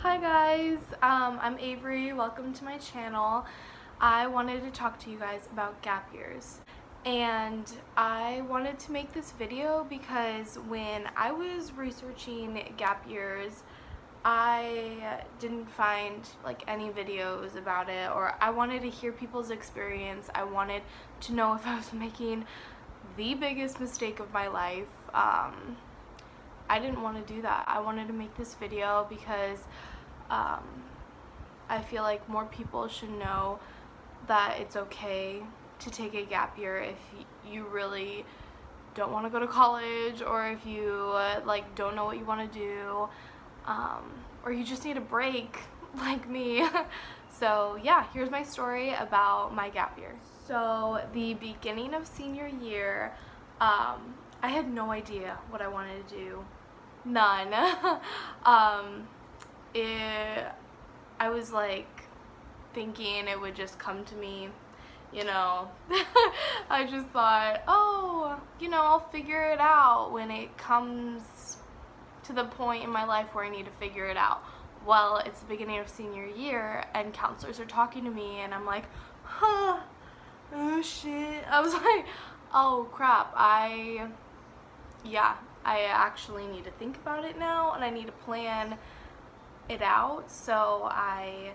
Hi guys, I'm Avery. Welcome to my channel. I wanted to talk to you guys about gap years. And I wanted to make this video because when I was researching gap years, I didn't find like any videos about it, or I wanted to hear people's experience. I wanted to know if I was making the biggest mistake of my life. I didn't want to do that. I wanted to make this video because I feel like more people should know that it's okay to take a gap year if you really don't want to go to college, or if you like don't know what you want to do, or you just need a break like me. So yeah, here's my story about my gap year. So the beginning of senior year, I had no idea what I wanted to do. None. I was like thinking it would just come to me, you know. I just thought, oh, you know, I'll figure it out when it comes to the point in my life where I need to figure it out. Well, it's the beginning of senior year and counselors are talking to me and I'm like, huh, oh shit. I was like, oh crap, I actually need to think about it now and I need to plan it out. So I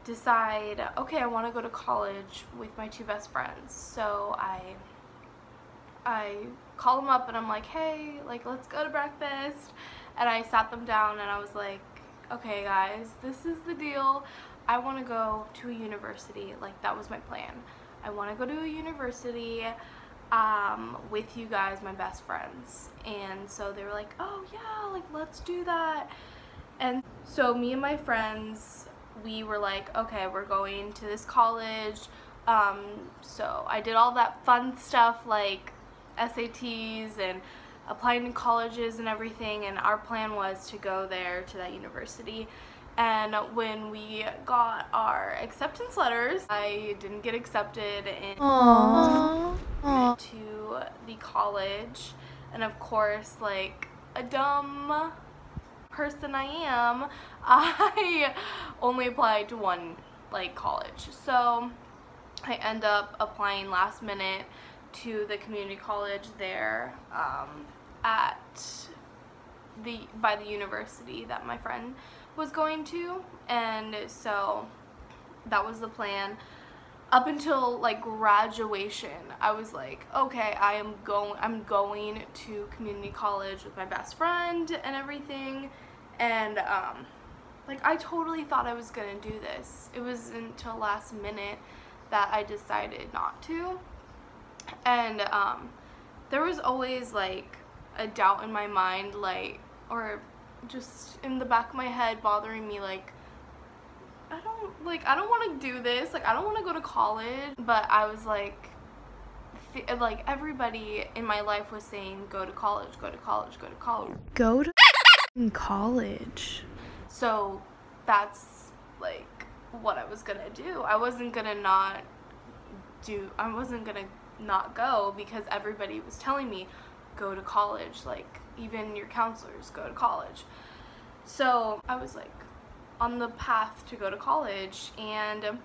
decide, okay, I want to go to college with my two best friends. So I call them up and I'm like, hey, like, let's go to breakfast. And I sat them down and I was like, okay guys, this is the deal. I want to go to a university. Like, that was my plan. I want to go to a university with you guys, my best friends. And so they were like, oh yeah, like, let's do that. And so me and my friends, we were like, okay, we're going to this college. So I did all that fun stuff like SATs and applying to colleges and everything, and our plan was to go there to that university. And when we got our acceptance letters, I didn't get accepted to the college. And of course, like a dumb person I am, I only applied to one like college. So I end up applying last minute to the community college there by the university that my friend was going to. And so that was the plan. Up until like graduation, I was like, okay, I'm going to community college with my best friend and everything. And like, I totally thought I was gonna do this. It was until last minute that I decided not to. And there was always like a doubt in my mind, like, or just in the back of my head bothering me, like, I don't want to do this, like, I don't want to go to college. But I was like, everybody in my life was saying, go to college, go to college, go to college, go to college. So that's like what I was gonna do. I wasn't gonna not go because everybody was telling me, go to college, like, even your counselors, go to college. So I was like on the path to go to college, and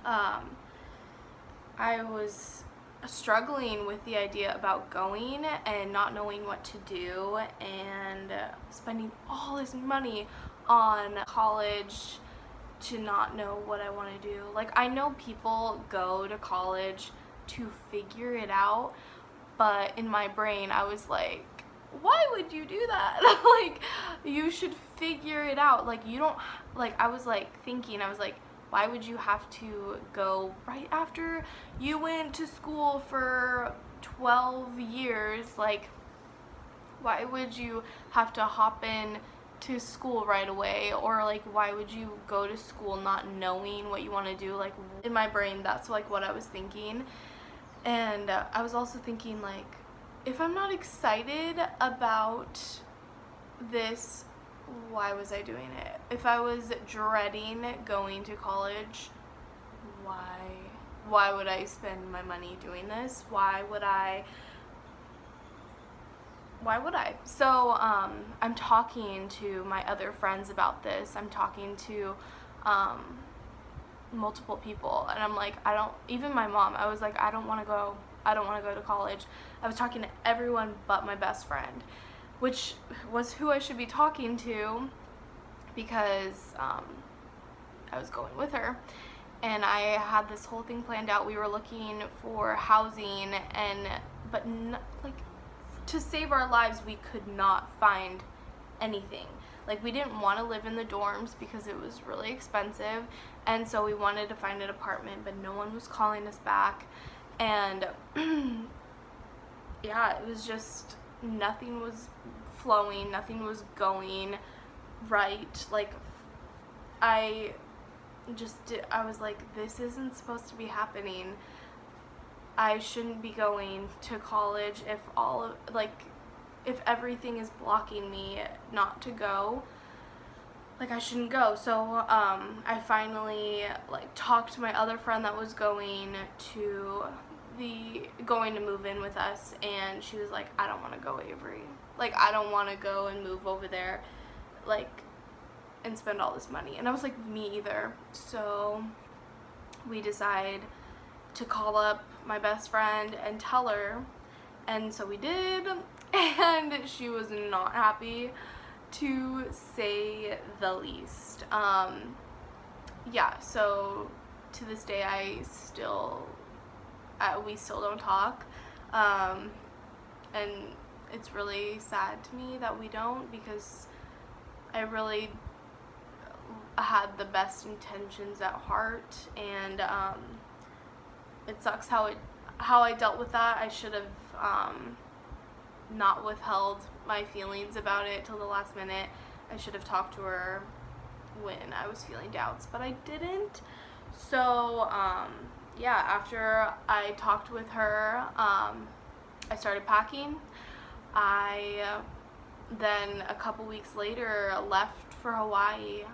I was struggling with the idea about going and not knowing what to do, and spending all this money on college to not know what I want to do. Like, I know people go to college to figure it out, but in my brain I was like, why would you do that? Like, you should figure it out. Like, you don't, like, I was like thinking, I was like, why would you have to go right after you went to school for 12 years? Like, why would you have to hop in to school right away? Or like, why would you go to school not knowing what you want to do? Like, in my brain, that's like what I was thinking. And I was also thinking, like, if I'm not excited about this, why was I doing it? If I was dreading going to college, why would I spend my money doing this? Why why would I? So I'm talking to my other friends about this. I'm talking to multiple people, and I'm like, even my mom, I was like, I don't want to go to college. I was talking to everyone but my best friend, which was who I should be talking to, because I was going with her, and I had this whole thing planned out. We were looking for housing, but to save our lives, we could not find anything. Like, we didn't want to live in the dorms because it was really expensive, and so we wanted to find an apartment, but no one was calling us back, and yeah, it was just, nothing was flowing, nothing was going right. Like, I was like, this isn't supposed to be happening. I shouldn't be going to college if everything is blocking me not to go. Like, I shouldn't go. So I finally talked to my other friend that was going to move in with us, and she was like, I don't want to go, Avery. Like, I don't want to go and move over there, and spend all this money. And I was like, me either. So we decide to call up my best friend and tell her, and so we did, and she was not happy, to say the least. Yeah, so to this day we still don't talk, and it's really sad to me that we don't, because I really had the best intentions at heart, and it sucks how I dealt with that. I should have not withheld my feelings about it till the last minute. I should have talked to her when I was feeling doubts, but I didn't. So yeah, after I talked with her, I started packing. I then a couple weeks later left for Hawaii,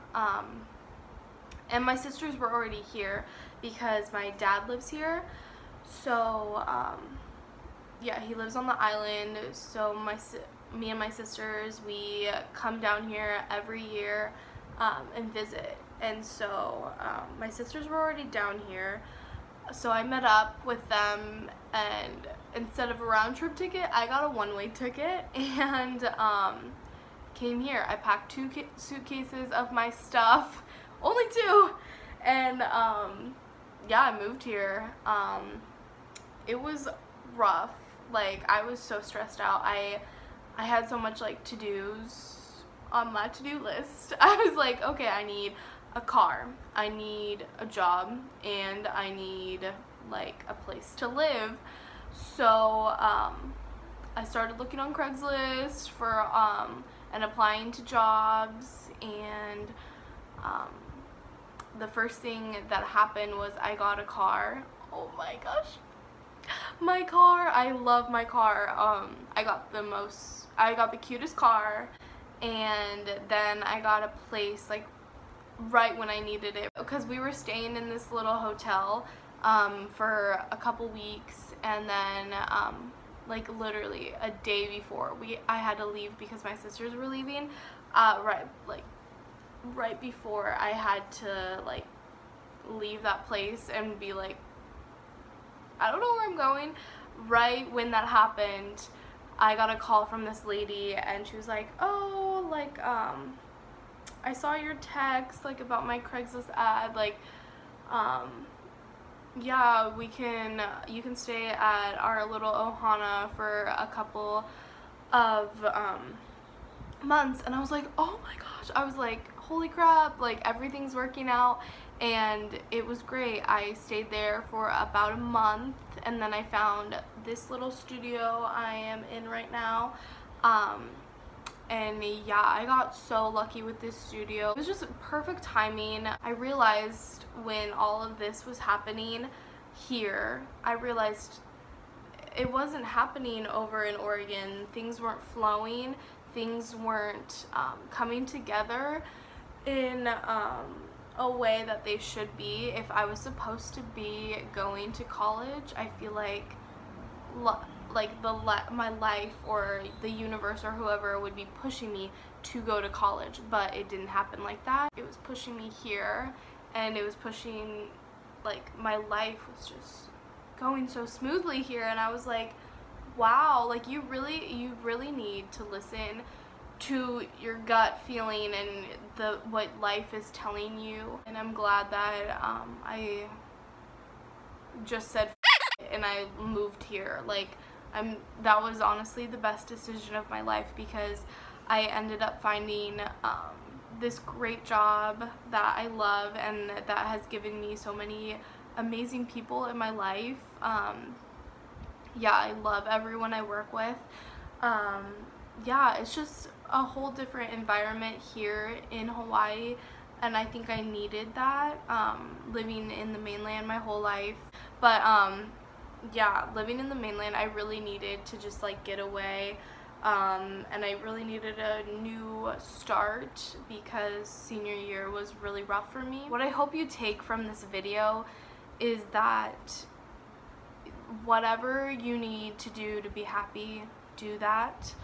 and my sisters were already here because my dad lives here. So yeah, he lives on the island, so me and my sisters, we come down here every year and visit. And so my sisters were already down here, so I met up with them, and instead of a round trip ticket, I got a one-way ticket, and came here. I packed 2 suitcases of my stuff, only 2, and yeah, I moved here. It was rough. Like, I was so stressed out. I had so much to-dos on my to-do list. I was like, okay, I need a car, I need a job, and I need a place to live. So I started looking on Craigslist for and applying to jobs, and the first thing that happened was I got a car. Oh my gosh, my car, I love my car. I got the cutest car, and then I got a place right when I needed it, because we were staying in this little hotel for a couple weeks, and then literally a day before I had to leave because my sisters were leaving, right before I had to leave that place and be like, I don't know where I'm going. Right when that happened, I got a call from this lady, and she was like, oh, I saw your text about my Craigslist ad, yeah, you can stay at our little Ohana for a couple of months. And I was like, oh my gosh, I was like, holy crap, everything's working out. And it was great. I stayed there for about a month, and then I found this little studio I am in right now. And yeah, I got so lucky with this studio. It was just perfect timing. I realized when all of this was happening here, I realized it wasn't happening over in Oregon. Things weren't flowing. Things weren't coming together in a way that they should be. If I was supposed to be going to college, I feel like like my life or the universe or whoever would be pushing me to go to college, but it didn't happen like that. It was pushing me here, and it was pushing, like, my life was just going so smoothly here, and I was like, wow, like, you really need to listen to your gut feeling and what life is telling you. And I'm glad that I just said and I moved here. Like, that was honestly the best decision of my life, because I ended up finding this great job that I love and that has given me so many amazing people in my life. Yeah, I love everyone I work with. Yeah, it's just a whole different environment here in Hawaii, and I think I needed that, living in the mainland my whole life. But yeah, living in the mainland, I really needed to just, like, get away, and I really needed a new start because senior year was really rough for me. What I hope you take from this video is that whatever you need to do to be happy, do that.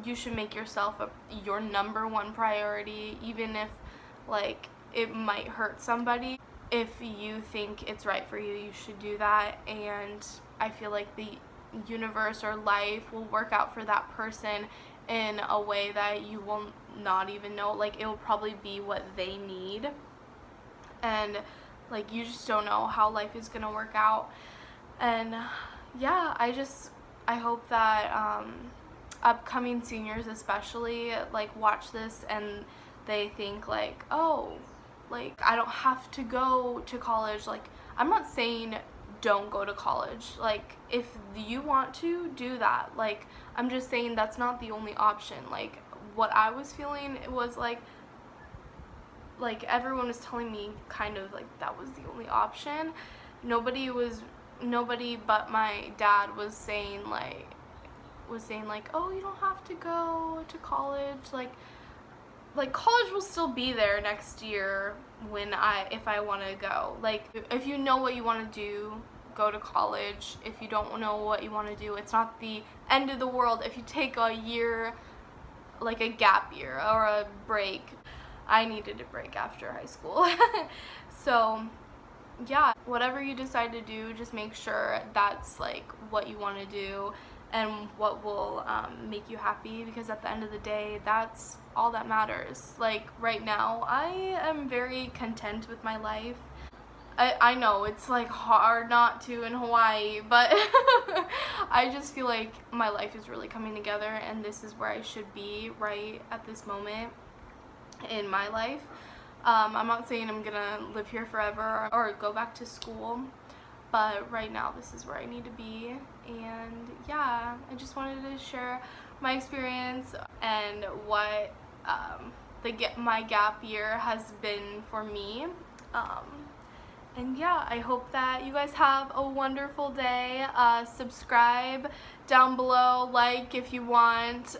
You should make yourself your #1 priority, even if, like, it might hurt somebody. If you think it's right for you, you should do that, and I feel like the universe or life will work out for that person in a way that you will not even know. Like, it will probably be what they need, and, like, you just don't know how life is gonna work out. And yeah, I hope that upcoming seniors especially, like, watch this and they think, like, oh, like, I don't have to go to college. Like, I'm not saying don't go to college. Like, if you want to, do that. Like, I'm just saying that's not the only option. Like, what I was feeling, it was like everyone was telling me kind of like that was the only option. Nobody but my dad was saying like, oh, you don't have to go to college. Like college will still be there next year if I want to go. Like, if you know what you want to do, go to college. If you don't know what you want to do, it's not the end of the world if you take a year, like a gap year or a break. I needed a break after high school. So yeah, whatever you decide to do, just make sure that's, like, what you want to do and what will make you happy, because at the end of the day, that's all that matters. Like, right now, I am very content with my life. I know it's, like, hard not to in Hawaii, but I just feel like my life is really coming together, and this is where I should be right at this moment in my life. I'm not saying I'm gonna live here forever or go back to school, but right now this is where I need to be. And yeah, I just wanted to share my experience and what my gap year has been for me. And yeah, I hope that you guys have a wonderful day. Subscribe down below, like if you want.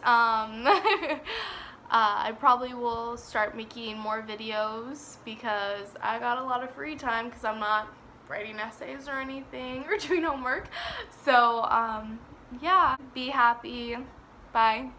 I probably will start making more videos because I got a lot of free time because I'm not writing essays or anything or doing homework. So yeah, be happy. Bye.